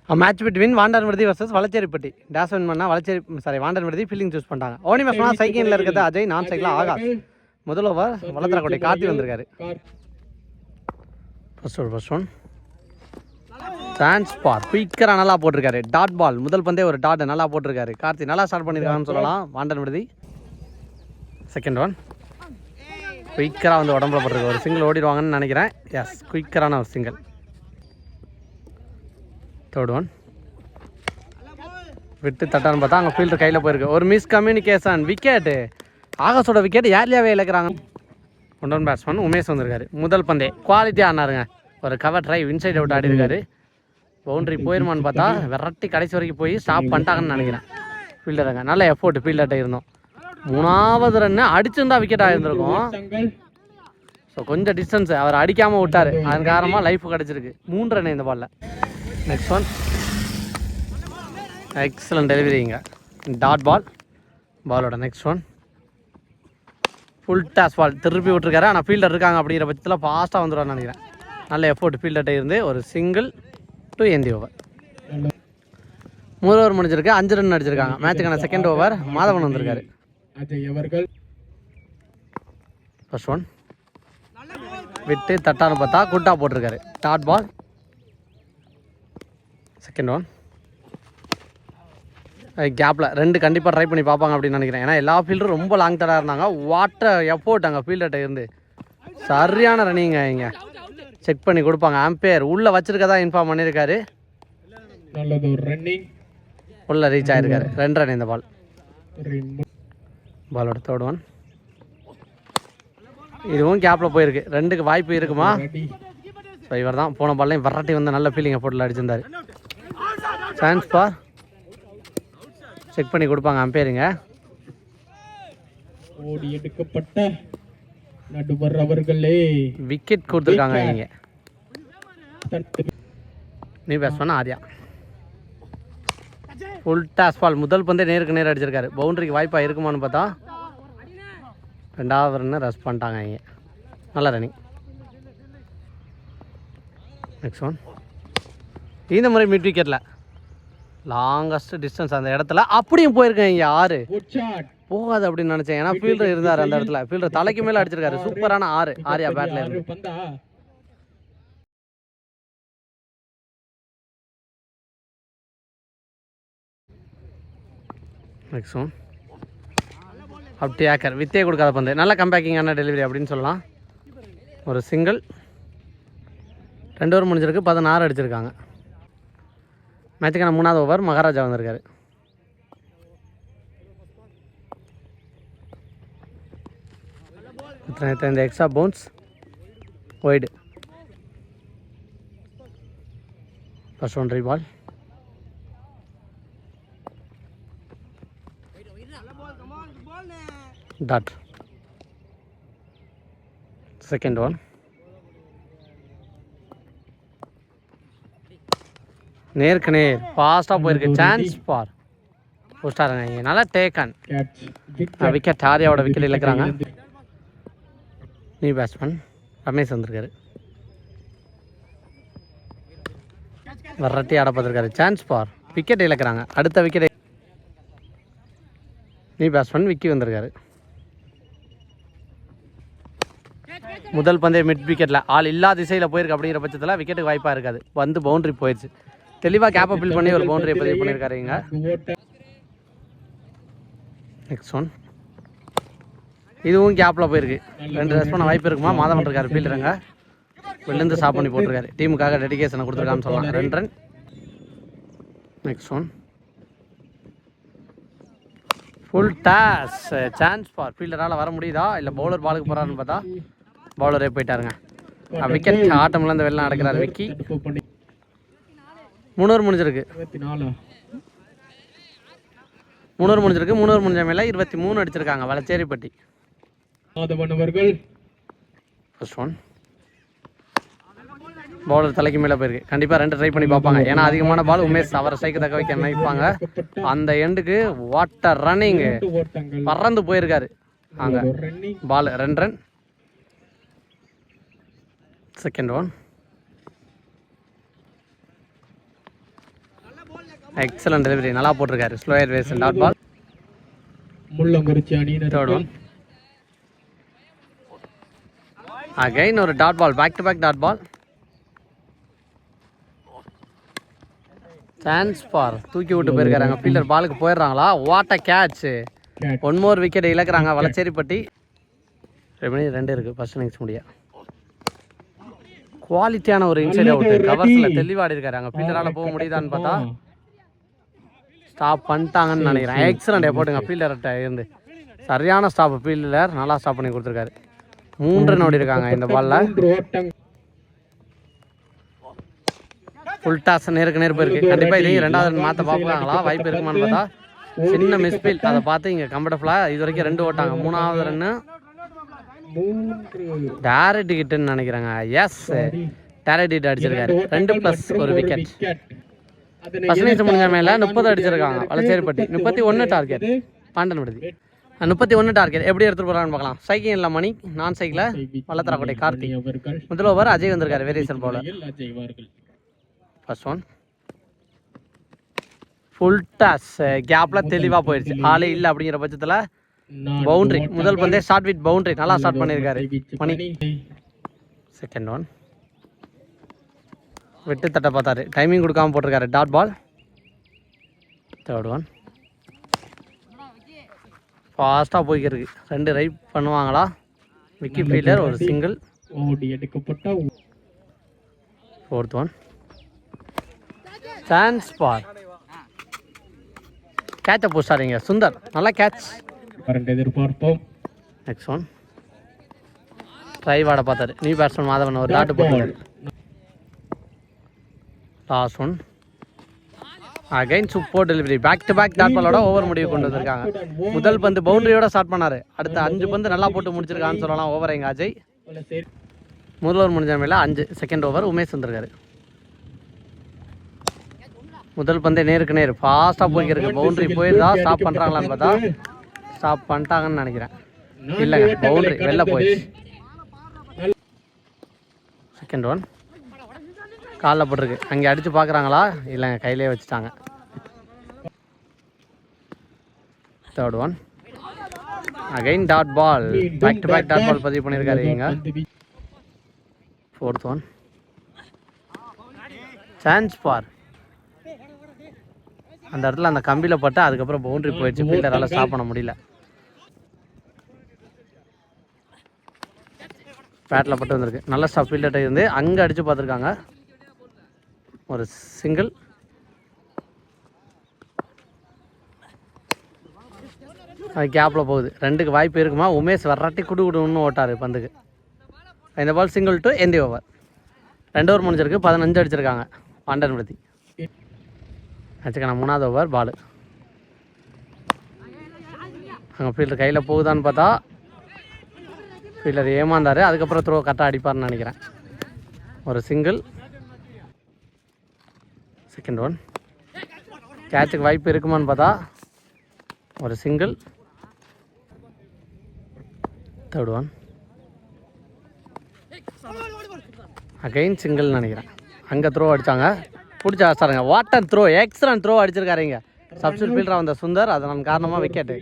Match between Vandarmaruthi versus Valacheripatti. Toss win பண்ணால் Vandarmaruthi fielding choose பண்ணிட்டாங்க. ஓனி match சைக்கிளில் இருக்கிறது அஜய், நான் சைக்கிள் ஆகாஷ். முதல் ஓவர் வளத்தரக்கோட்டை கார்த்தி வந்திருக்காரு. ஃபர்ஸ்ட் ஒன் டிரான்ஸ்பார் குயிக்கராக நல்லா போட்டிருக்காரு. டாட் பால் முதல் பந்தே ஒரு டாட் நல்லா போட்டிருக்காரு. கார்த்தி நல்லா ஸ்டார்ட் பண்ணியிருக்காங்கன்னு சொல்லலாம் வாண்டர்மருதி. செகண்ட் ஒன் குயிக்கராக வந்து உடம்புல போட்டிருக்கு. ஒரு சிங்கிள் ஓடிடுவாங்கன்னு நினைக்கிறேன். எஸ், குயிக்கரான ஒரு சிங்கிள். தேர்ட் ஒன் விட்டு தட்டான்னு பார்த்தா அங்கே ஃபீல்டர் கையில் போயிருக்கு. ஒரு மிஸ்கம்யூனிகேஷன், விக்கெட்டு. ஆகாஷோட விக்கெட் யார்லியாவே இழக்கிறாங்க. ஒன் பேட்ஸ்மேன் உமேஷ் வந்திருக்காரு. முதல் பந்தே குவாலிட்டியாக ஆனாருங்க. ஒரு கவர் ட்ரைவ் இன்சைட் அவுட் ஆடி இருக்காரு. பவுண்டரி போயிருமான்னு பார்த்தா விரட்டி கடைசி வரைக்கும் போய் ஸ்டாப் பண்ணிட்டாங்கன்னு நினைக்கிறேன். ஃபீல்டருங்க நல்ல எஃபோர்ட் ஃபீல்டர்கிட்ட இருந்தோம். மூணாவது ரன்னு அடிச்சிருந்தா விக்கெட் ஆகிருந்திருக்கும். ஸோ கொஞ்சம் டிஸ்டன்ஸ் அவர் அடிக்காமல் விட்டார். அதன் காரணமாக லைஃப் கிடச்சிருக்கு. 3 ரன் இந்த பாலில். நெக்ஸ்ட் ஒன் எக்ஸலன்ட் டெலிவரிங்க. டாட் பாலோட next one full toss ball திருப்பி விட்டுருக்காரு. ஆனால் ஃபீல்டர் இருக்காங்க அப்படிங்கிற பட்சத்தில் ஃபாஸ்ட்டாக வந்துடுவான்னு நினைக்கிறேன். நல்ல எஃபோர்ட் ஃபீல்டர்கிட்ட இருந்து ஒரு சிங்கிள் டு எந்தி ஓவர். 3 ஓவர் முடிஞ்சிருக்கு. 5 ரன் அடிச்சிருக்காங்க. மேட்சுக்கான செகண்ட் ஓவர் மாதவன் வந்திருக்காரு. ஃபர்ஸ்ட் ஒன் விட்டு தட்டான்னு பார்த்தா குட்டா போட்டிருக்காரு. Dot ball. செகண்ட் ஒன் கேப்பில் 2 கண்டிப்பாக ட்ரை பண்ணி பார்ப்பாங்க அப்படின்னு நினைக்கிறேன். ஏன்னா எல்லா ஃபீல்டரும் ரொம்ப லாங் தடாக இருந்தாங்க. வாட்டர் எஃபோர்ட் அங்கே ஃபீல்டர்கிட்ட இருந்து சரியான ரன்னிங்க. இங்கே செக் பண்ணி கொடுப்பாங்க. ஆம்பையர் உள்ளே வச்சிருக்கதா இன்ஃபார்ம் பண்ணியிருக்காரு. உள்ளே ரீச் ஆகிருக்காரு. 2 ரன் இந்த பால். பாலோட தேர்ட் ஒன் இதுவும் கேப்பில் போயிருக்கு. 2க்கு வாய்ப்பு இருக்குமா? ஸோ இவர் தான் போன பால்லையும் வரட்டி வந்து நல்ல ஃபீலிங் எஃபோர்ட்டில் அடிச்சிருந்தார். சான்ஸ் பார் செக் பண்ணி கொடுப்பாங்க அம்பையருங்க. ஓடி எடுக்கப்பட்ட நடுவர் அவர்களே விக்கெட் கொடுத்துருக்காங்க. இங்கே நீ batsman Arya. Full toss ball முதல் பந்தே நேருக்கு நேர் அடிச்சிருக்காரு. பவுண்டரிக்கு வாய்ப்பாக இருக்குமான்னு பார்த்தா 2வது ரன்னு ரஷ் பண்ணிட்டாங்க. இங்கே நல்ல ரன்னிங். நெக்ஸ்ட் ஒன் இந்த முறை மிட் விக்கெட்டில் லாங்கஸ்ட் டிஸ்டன்ஸ் அந்த இடத்துல அப்படியும் போயிருக்கேன். இங்கே 6 போகாது அப்படின்னு நினச்சேன். ஏன்னா ஃபீல்டர் இருந்தார் அந்த இடத்துல. ஃபீல்டர் தலைக்கு மேலே அடிச்சிருக்காரு. சூப்பரான 6 ஆர்யா பேட்டில் இருந்து. நெக்ஸ்ட் ஒன் அப்படி ஏக்கர் வித்தே கொடுக்காத பந்து. நல்ல கம்பேக்கிங்கான டெலிவரி அப்படின்னு சொல்லலாம். ஒரு சிங்கிள். 2 ஓவர் முடிஞ்சிருக்கு. 16 அடிச்சிருக்காங்க. மேட்சுக்கான 3வது ஓவர் மகாராஜா வந்திருக்காரு. இந்த extra bounce wide. First one ball. Dot. Second one நேருக்கு நேர் ஃபாஸ்ட்டாக போயிருக்கு. சான்ஸ் பார் போஸ்டாருங்க. நல்லா டேக்கன் விக்கெட். ஆர்யாவோட விக்கெட் இழக்கிறாங்க. நியூ பேட்ஸ்மேன் ரமேஷ் வந்திருக்காரு. வரட்டி ஆட பார்த்துருக்காரு. சான்ஸ் பார் விக்கெட் இழக்கிறாங்க. அடுத்த விக்கெட் நியூ பேட்ஸ்மேன் விக்கி வந்திருக்காரு. முதல் பந்தே மிட் விக்கெட்டில் ஆள் இல்லாத திசையில் போயிருக்கு. அப்படிங்கிற பட்சத்தில் விக்கெட்டுக்கு வாய்ப்பாக இருக்காது. வந்து பவுண்டரி போயிடுச்சு. தெளிவாக கேப்பை ஃபில் பண்ணி ஒரு பவுண்டரியை பதிவு பண்ணியிருக்காரு. இங்கே நெக்ஸ்ட் ஒன் இதுவும் கேப்பில் போயிருக்கு. 2 ரன் பண்ண வாய்ப்பு இருக்குமா? மாதவன் இருக்காரு ஃபீல்டருங்க. வெளிலேருந்து ஸ்டாப் பண்ணி போட்டிருக்காரு. டீமுக்காக டெடிகேஷனை கொடுத்துருக்கான்னு சொல்லலாம். 2 run. Next one full toss. Chance for ஃபீல்டரால் வர முடியுதா இல்லை பவுலர் பாலுக்கு போகிறாருன்னு பார்த்தா பவுலரே போயிட்டாருங்க. விக்கெட். ஆட்டம்லேருந்து வெளில நடக்கிறார் விக்கி. 3 ஓவர் முடிஞ்சிருக்கு. 3 ஓவர் முடிஞ்சிருக்கு. 3 ஓவர் முடிஞ்ச மேலே 23 அடிச்சிருக்காங்க வளச்சேரிப்பட்டி. ஃபர்ஸ்ட் ஒன் பவுலர் தலைக்கு மேலே போயிருக்கு. கண்டிப்பாக 2 ட்ரை பண்ணி பார்ப்பாங்க. ஏன்னா அதிகமான பால் உமேஷ் அவரை ஸ்ட்ரைக்கு தக்க வைக்க நினைப்பாங்க. அந்த எண்டுக்கு வாட்டர் ரன்னிங்கு பறந்து போயிருக்காரு. அங்கே ball 2 run. Second one excellent delivery, நல்லா போட்டிருக்காரு. ஸ்லோயர் வேஸ் டாட் பால். முள்ளங்குறிச்சி அணியினர் தேர்ட் ஒன். அகைன் ஒரு dot ball, back to back dot ball. Chance for, தூக்கி விட்டு போயிருக்காங்க. ஃபீல்டர் பாலுக்கு போயிடுறாங்களா? What a catch. One more wicket இழக்கிறாங்க வளச்சேரிப்பட்டி. ரெண்டு 2 இருக்குது ஃபர்ஸ்ட் இன்னிங்ஸ் முடிய. குவாலிட்டியான ஒரு இன்சைட் அவுட், கவர்ஸில் தெளிவாடி இருக்காரு. அங்கே ஃபீல்டரால் போக முடியுதான்னு பார்த்தா ஸ்டாப் பண்ணிட்டாங்கன்னு நினைக்கிறேன். எக்ஸலண்ட் போட்டுங்க ஃபீல்டர்கிட்ட இருந்து. சரியான ஸ்டாப், ஃபீல்டர் நல்லா ஸ்டாப் பண்ணி கொடுத்துருக்காரு. 3 ரன் ஓடி இருக்காங்க இந்த பாலில். ஃபுல் டாஸ் நேருக்கு நேர் போயிருக்கு. கண்டிப்பாக இதையும் 2வது ரன் மாற்ற பார்ப்பாங்களா? வாய்ப்பு இருக்குமான்னு பார்த்தா சின்ன மிஸ்பீல். அதை பார்த்து இங்கே கம்ஃபர்டபுளாக இது வரைக்கும் 2 ஓட்டாங்க. 3வது ரன்னு டேரக்ட் ஹிட்னு நினைக்கிறாங்க. எஸ், டேரக்ட் ஹிட் அடிச்சிருக்காரு. 2+ ஒரு விக்கெட். ஃபர்ஸ்ட் இன்னிங்ஸ் முடிஞ்ச மேலே 30 அடிச்சிருக்காங்க வளச்சேரிப்பட்டி. 31 டார்கெட். பாண்டன் விடுதி 31 டார்கெட். எப்படி எடுத்துகிட்டு போகிறான்னு பார்க்கலாம். சைக்கிள் இல்லை மணி, நான் சைக்கிளில் வல்லத்தரக்கோட்டை கார்த்திக். முதல் ஓவர் அஜய் வந்திருக்காரு, variation bowler. First one full toss, கேப்பில் தெளிவாக போயிடுச்சு. ஆளே இல்லை அப்படிங்கிற பட்சத்தில் பவுண்டரி. முதல் பந்தே ஸ்டார்ட் வித் பவுண்டரி, நல்லா ஸ்டார்ட் பண்ணியிருக்காரு மணி. செகண்ட் ஒன் விட்டு தட்ட பார்த்தாரு, டைமிங் கொடுக்காம போட்டிருக்காரு, டாட் பால். தேர்ட் ஒன் ஃபாஸ்ட்டாக போய்க்கிருக்கு. 2 ரைட் பண்ணுவாங்களா? விக்கி ஃபீல்டர் ஒரு single. Fourth one chance for கேட்சை போஸ்டாரிங்க சுந்தர், நல்லா கேட்ச். எதிர்பார்ப்போம். நெக்ஸ்ட் ஒன் ட்ரை வாட பார்த்தாரு. நியூ பேட்ஸ்மேன் மாதவன் ஒரு டாட்டு போட்டாரு. Last one again super delivery, back to back dot பாலோட ஓவர் முடிவு கொண்டு வந்திருக்காங்க. முதல் பந்து பவுண்டரியோட ஸ்டார்ட் பண்ணாரு. அடுத்த 5 பந்து நல்லா போட்டு முடிச்சிருக்கான்னு சொல்லலாம். ஓவர் எங்க அஜய். முதல் ஓவர் முடிஞ்ச மேலே 5. செகண்ட் ஓவர் உமேஷ் வந்திருக்காரு. முதல் பந்தே நேருக்கு நேர் ஃபாஸ்ட்டாக போய்க்கிருக்கு. பவுண்டரி போயிருந்தா ஸ்டாப் பண்ணுறாங்களான்னு பார்த்தா ஸ்டாப் பண்ணிட்டாங்கன்னு நினைக்கிறேன். இல்லைங்க, பவுண்டரி வெளில போயிடுச்சு. செகண்ட் ஒன் காலில் போட்டிருக்கு. அங்கே அடித்து பார்க்குறாங்களா? இல்லைங்க, கையிலே வச்சுட்டாங்க. Third one again dot ball, back to back dot ball பதிவு பண்ணியிருக்காரு இங்க. ஃபோர்த் ஒன் சான்ஸ் ஃபார், அந்த இடத்துல அந்த கம்பியில் பட்டு அதுக்கப்புறம் பவுண்டரி போயிடுச்சு. ஃபீல்டரால் ஸ்டாப் பண்ண முடியல. பேட்டில் பட்டு வந்திருக்கு. நல்ல ஸ்டாப் ஃபீல்டர்கிட்ட இருந்து அங்கே அடித்து பார்த்துருக்காங்க. ஒரு சிங்கிள். அது கேப்பில் போகுது. 2க்கு வாய்ப்பு இருக்குமா? உமேஷ் வர்றாட்டி குடுன்னு ஓட்டார் பந்துக்கு. இந்த பால் சிங்கிள் டு எந்த ஓவர். 2 ஓவர் முடிஞ்சிருக்கு. 15 அடிச்சிருக்காங்க பாண்டன் விடுதி. வச்சுக்கண்ணா 3வது ஓவர் பால். அங்கே ஃபீல்டர் கையில் போகுதான்னு பார்த்தா ஃபீல்டர் ஏமாந்தார். அதுக்கப்புறம் த்ரோ கரெக்டாக அடிப்பார்னு நினைக்கிறேன். ஒரு சிங்கிள். செகண்ட் ஒன் கேட்சுக்கு வாய்ப்பு இருக்குமான்னு பார்த்தா ஒரு சிங்கிள். தேர்ட் ஒன் அகைன் சிங்கிள்னு நினைக்கிறேன். அங்கே த்ரோ அடித்தாங்க, பிடிச்ச ஆசாருங்க. வாட்டர் த்ரோ, எக்ஸலண்ட் த்ரோ அடிச்சிருக்காருங்க. சப்ஸ்டியூட் ஃபீல்டராக வந்த சுந்தர், அதன் காரணமாக wicket.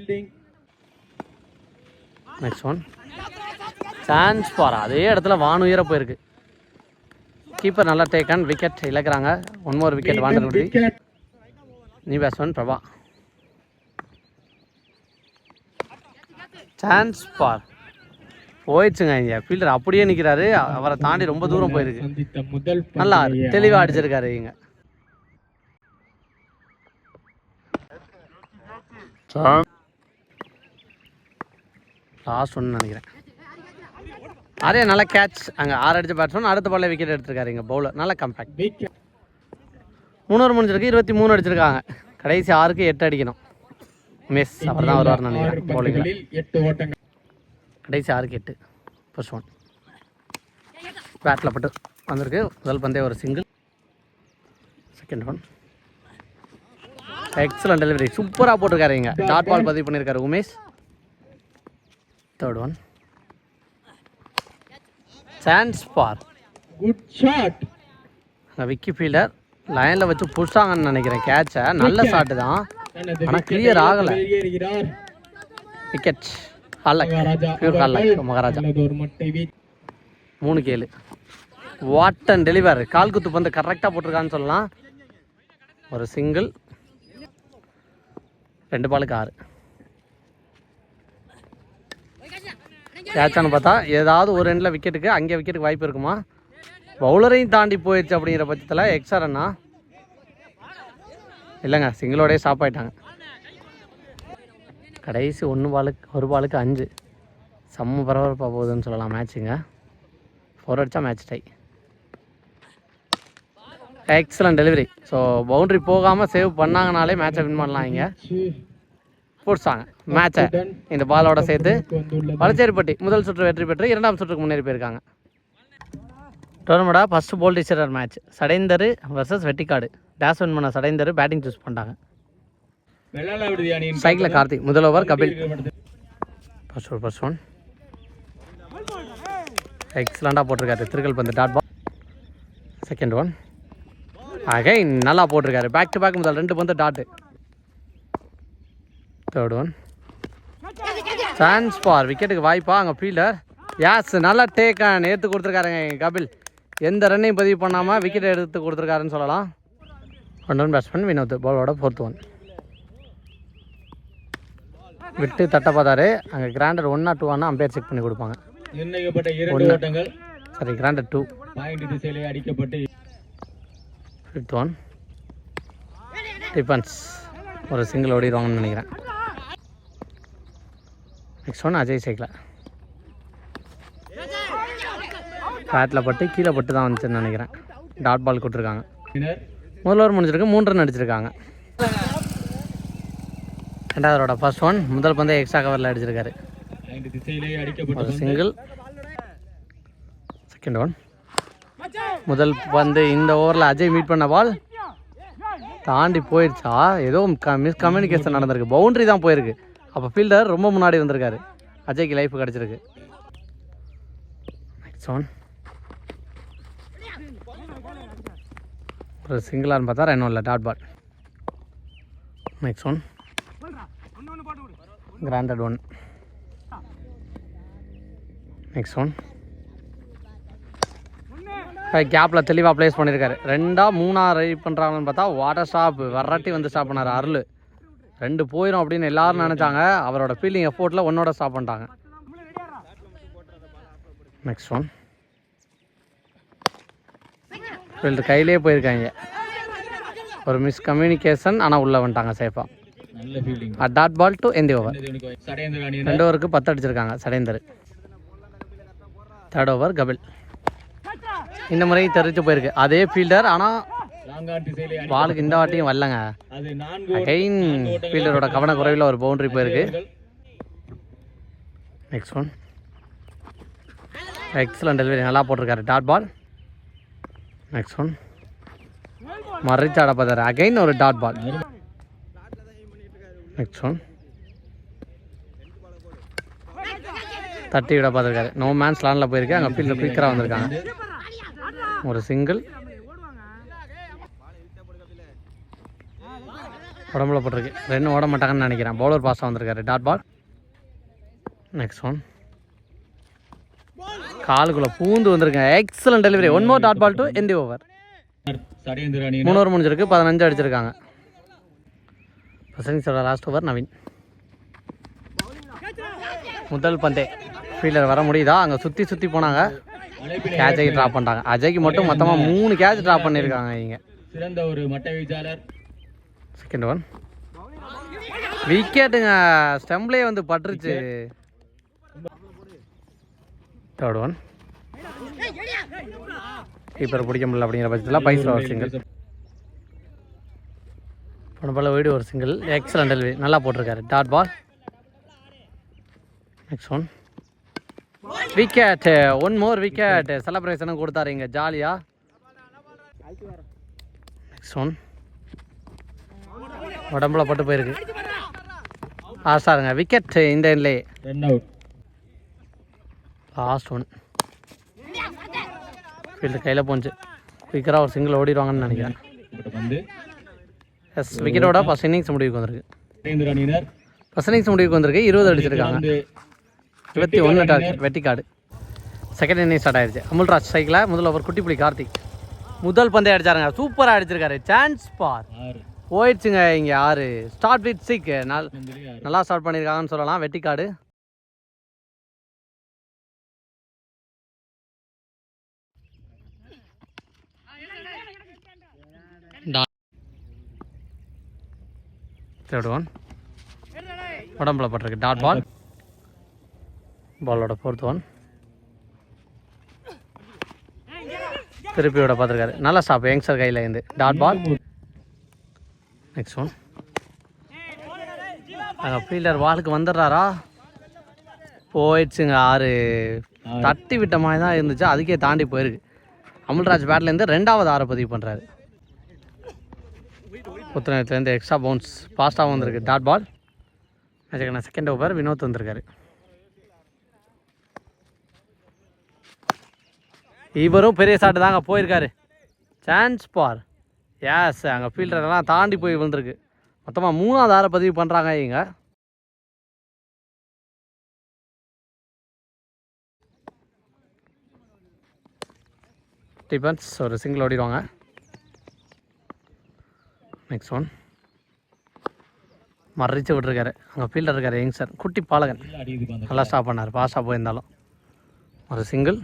Next one chance for, அதே இடத்துல வானுயர போயிருக்கு. கீப்பர் நல்லா டேக்கன், விக்கெட் இழக்கிறாங்க. 1 மோர் விக்கெட் வாண்டர் விடுதி. New batsman Prabha. Chance for போயிடுச்சுங்க. இங்கே ஃபீல்டர் அப்படியே நிற்கிறாரு. அவரை தாண்டி ரொம்ப தூரம் போயிருக்கு. நல்லா தெளிவாக அடிச்சிருக்காரு இங்க. லாஸ்ட் ஒன்று நினைக்கிறேன். அதே நல்ல கேட்ச். அங்கே 6 அடிச்ச பேட்ஸ்மேன் அடுத்த பால்ல விக்கெட் எடுத்திருக்காரு இங்கே பவுலர். நல்ல கம்பேக்ட். 3 ஓவர் முடிஞ்சிருக்கு. 23 அடிச்சிருக்காங்க. கடைசி 6க்கு 8 அடிக்கணும். மிஸ் அவர் தான் வருவார்னு நினைக்கிறேன் பவுலிங்கில். கடைசி 6க்கு 8. ஃபர்ஸ்ட் ஒன் பேட்டில் பட்டு வந்திருக்கு. முதல் பந்தே ஒரு single. Second one excellent delivery, சூப்பராக போட்டிருக்காரு இங்கே. டாட் பால் பதிவு பண்ணியிருக்காரு Umesh. Third one chance for good shot. விக்கி ஃபீல்டர் லைனில் வச்சு புடிச்சாங்கன்னு நினைக்கிறேன் கேட்சை. நல்ல ஷாட்டு தான், ஆனால் கிளியர் ஆகலை. வெளியேறுகிறார் விக்கெட். ஹாலக், பியூர் ஹாலக் மகாராஜா. 3-7. What and deliver. கால் குத்து பந்து கரெக்டாக போட்டிருக்கான்னு சொல்லலாம். ஒரு சிங்கிள். 2 பாலுக்கு 6. கேட்சான்னு பார்த்தா ஏதாவது ஒரு எண்டில் விக்கெட்டுக்கு, அங்கே விக்கெட்டுக்கு வாய்ப்பு இருக்குமா? பவுலரையும் தாண்டி போயிடுச்சு அப்படிங்கிற பட்சத்தில் எக்ஸ்ட்ரா ரன்னா இல்லைங்க, சிங்கிளோடய ஸ்டாப் ஆகிட்டாங்க. கடைசி 1 பாலுக்கு 5. செம்ம பரபரப்பாக போகுதுன்னு சொல்லலாம் மேட்சுங்க. 4 அடித்தா match tie. Excellent delivery. So boundary போகாமல் சேவ் பண்ணாங்கனாலே மேட்சை வின் பண்ணலாம். இங்கே பிடிச்சாங்க மேட்சை இந்த பாலோட சேர்த்து. வளச்சேரிப்பட்டி முதல் சுற்று வெற்றி பெற்று 2ஆம் சுற்றுக்கு முன்னேறி போயிருக்காங்க. டோர்னமெண்ட்டாக ஃபஸ்ட்டு போல் டீச்சரர் மேட்ச். சடைந்தர் வர்சஸ் வெட்டிக்காடு. டேஸ் வின் பண்ண சடைந்தர் பேட்டிங் சூஸ் பண்ணிட்டாங்க. சைக்கிளில் கார்த்திக். முதல் ஓவர் கபில். ஃபர்ஸ்ட் ஒன் எக்ஸலண்டாக போட்டிருக்காரு. திருக்கல் பந்து dot ball. Second one again நல்லா போட்டிருக்காரு. பேக் டு பேக் முதல் 2 பந்து dot. Third one chance for விக்கெட்டுக்கு வாய்ப்பா. அங்கே ஃபீல்டர் யாஸ் நல்லா டேக் ஆன் எடுத்து கொடுத்துருக்காருங்க கபில். எந்த ரன்னையும் பதிவு பண்ணாமல் விக்கெட் எடுத்து கொடுத்துருக்காருன்னு சொல்லலாம். 1 பேட்ஸ்மேன் வினோத். பாலோட 4th ஒன் விட்டு தட்ட பார்த்தாரு. அங்கே கிராண்டட் 1 or 2 அம்பையர் செக் பண்ணி கொடுப்பாங்க. நிர்ணயிக்கப்பட்ட 2 ஓட்டங்கள். சரி, கிராண்டட் 2. பாயிண்ட் திசையிலே அடிக்கப்பட்டு 5th ஒன் டிஃபன்ஸ். ஒரு சிங்கிள் ஓடிடுவாங்கன்னு நினைக்கிறேன். நெக்ஸ்ட் ஒன் அஜய் சைக்கிள். பேட்டில் பட்டு கீழே பட்டு தான் வந்துச்சுன்னு நினைக்கிறேன். டாட் பால் கொடுத்துருக்காங்க. முதல் ஓவர் முடிஞ்சிருக்கு. 3 ரன் அடிச்சிருக்காங்க. 2வது ஓவரோட ஃபர்ஸ்ட் ஒன் முதல் பந்தை எக்ஸ்ட்ரா கவரில் அடிச்சிருக்காரு. ஒரு சிங்கிள். செகண்ட் ஒன் முதல் பந்து இந்த ஓவரில் அஜய் மீட் பண்ண பால் தாண்டி போயிடுச்சா? ஏதோ மிஸ்கம்யூனிகேஷன் நடந்திருக்கு. பவுண்ட்ரி தான் போயிருக்கு. அப்போ ஃபீல்டர் ரொம்ப முன்னாடி வந்திருக்காரு. அஜய்க்கு லைஃப் கிடச்சிருக்கு. நெக்ஸ்ட் ஒன் ஒரு சிங்கிளான்னு பார்த்தா ரன் இல்லை. Dot ball. Next one granted 1. Next one கேப்பில் தெளிவாக ப்ளேஸ் பண்ணியிருக்காரு. 2ஆ 3ஆ ரைட் பண்ணுறாங்கன்னு பார்த்தா வாட்டர் ஸ்டாப் வரட்டி வந்து ஸ்டாப் பண்ணார் அருள். 2 போயிடும் அப்படின்னு எல்லாரும் நினச்சாங்க. அவரோட ஃபீல்டிங் எஃபோர்ட்டில் 1ஓட ஸ்டாப் பண்ணிட்டாங்க. நெக்ஸ்ட் ஒன் ஃபீல்டு கையிலே போயிருக்காங்க. ஒரு மிஸ்கம்யூனிகேஷன், ஆனால் உள்ளே வந்துட்டாங்க சேஃபாக. நல்ல ஃபீல்டிங். டாட் பால் டு எந்த ஓவர். சடையந்தர் 2 ஓவருக்கு 10 அடிச்சிருக்காங்க சடைந்தர். 3rd over Kapil. இந்த முறை தெரிஞ்சு போயிருக்கு அதே ஃபீல்டர். ஆனால் பாலுக்கு இந்த வாட்டியும் வரலங்க. அகைன் ஃபீல்டரோட கவன குறைவில் ஒரு பவுண்டரி போயிருக்கு. நெக்ஸ்ட் ஒன் எக்ஸலண்ட் டெலிவரி நல்லா போட்டிருக்காரு. Dot ball. நெக்ஸ்ட் ஒன் மறைச்சாட பார்த்தாரு. அகைன் ஒரு டாட் பால். நெக்ஸ்ட் ஒன் தட்டி விட பார்த்துருக்காரு. நோ மேன்ஸ் லானில் போயிருக்கு. அங்கே ஃபீல்டர் குயிக்கராக வந்திருக்காங்க. ஒரு சிங்கிள். உடம்புல போட்டிருக்கு. 2 ஓட மாட்டாங்கன்னு நினைக்கிறேன். பவுலர் பாஸாக வந்திருக்காரு. Dot ball. நெக்ஸ்ட் ஒன் காலுக்குள்ளே பூந்து வந்திருக்கேன். Excellent delivery. 1 more dot ball to எந்த ஓவர். 3 ஓவர் முடிஞ்சிருக்கு. 15 அடிச்சிருக்காங்க. பசங்க லாஸ்ட் ஓவர் நவீன். முதல் பந்தே ஃபீல்டர் வர முடியுதா? அங்கே சுற்றி போனாங்க. கேட்சை ட்ராப் பண்ணிட்டாங்க. அஜய்க்கு மட்டும் மொத்தமாக 3 கேட்ச் ட்ராப் பண்ணியிருக்காங்க இங்கே. சிறந்த ஒரு மட்டை வீச்சாளர். Second one விக்கெட்டுங்க. ஸ்டெம்ப்லேயே வந்து பட்டுருச்சு. தேர்ட் ஒன் கீப்பர் பிடிக்க முடியல அப்படிங்கிற பட்சத்தில் பைஸில் ஒரு சிங்கிள். போன பால் வீடு ஒரு சிங்கிள். எக்ஸலண்ட் டெலிவரி நல்லா போட்டிருக்காரு. Dot ball. Next one wicket. 1 more wicket. செலப்ரேஷனும் கொடுத்தாரு இங்கே ஜாலியாக. நெக்ஸ்ட் ஒன் உடம்புல பட்டு போயிருக்கு. ஆஸ்டாருங்க விக்கெட் இந்த எண்ட்லேயே. லாஸ்ட் ஒன் ஃபீல்டு கையில் போச்சு. குயிக்கராக ஒரு சிங்கிள் ஓடிடுவாங்கன்னு நினைக்கிறேன். பந்து எஸ் விக்கெட்டோட ஃபர்ஸ்ட் இன்னிங்ஸ் முடிவுக்கு வந்திருக்கு. கடையந்தூர் அணியினர் ஃபர்ஸ்ட் இன்னிங்ஸ் முடிவுக்கு வந்திருக்கு. 20 அடிச்சிருக்காங்க. 21 டார்கெட் வெட்டி கார்டு. செகண்ட் இன்னிங் ஸ்டார்ட் ஆயிடுச்சு. அமுல்ராஜ் ஸ்ட்ரைக்கில் முதல் ஓவர் குட்டிப்புலி கார்த்திக் முதல் பந்தே அடிச்சாருங்க. சூப்பராக அடிச்சிருக்காரு. சான்ஸ் பார் 6 போயிடுச்சுங்க. இங்கே 6 ஸ்டார்ட் வித் 6 நல்லா ஸ்டார்ட் பண்ணியிருக்காங்கன்னு சொல்லலாம். வெட்டி கார்டு. தேர்ட் ஒன் உடம்புல பட்டிருக்கு. Dot ball. பாலோட ஃபோர்த் ஒன் திருப்பியோட பார்த்துருக்காரு. நல்ல ஸ்டாப் யங்ஸ்டர் கையில் இருந்து. Dot ball. நெக்ஸ்ட் ஒன் அங்கே ஃபீல்டர் பாலுக்கு வந்துடுறாரா? போயிடுச்சுங்க. 6 தட்டி விட்ட மாதிரி தான் இருந்துச்சு. அதுக்கே தாண்டி போயிருக்கு. அமுல்ராஜ் பேட்லேருந்து 2வது 6 பதிவு பண்ணுறாரு. புத்தனத்துலேருந்து எக்ஸ்ட்ரா பவுன்ஸ் ஃபாஸ்ட்டாக வந்திருக்கு. Dot ball. Second over Vinod வந்திருக்காரு. இவரும் பெரிய ஷாட்டு தாங்க போயிருக்காரு. சான்ஸ் பார். எஸ் அங்கே ஃபீல்டரெல்லாம் தாண்டி போய் விழுந்திருக்கு. மொத்தமாக 3வது 6 பதிவு பண்ணுறாங்க இங்க. டிஃபென்ஸ் ஒரு சிங்கிள் ஓடிடுவாங்க. நெக்ஸ்ட் ஒன் மறைச்சு விட்டுருக்காரு. அங்கே ஃபீல்டர் இருக்காரு யங்ஸ்டர் குட்டி பாலகன். நல்லா ஸ்டாப் பண்ணார். ஃபாஸ்ட்டாக போயிருந்தாலும் ஒரு சிங்கிள்.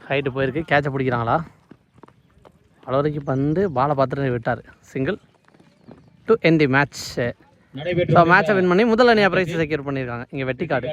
ஹைட்டு போயிருக்கு. கேட்சை பிடிக்கிறாங்களா? அளவரைக்கு பந்து பாலை பார்த்துட்டு விட்டார். Single to end the match. So மேட்சை வின் பண்ணி முதல் அணியாக பிரைஸ் செக்யூர் பண்ணியிருக்காங்க. இங்கே வெட்டி கார்டு.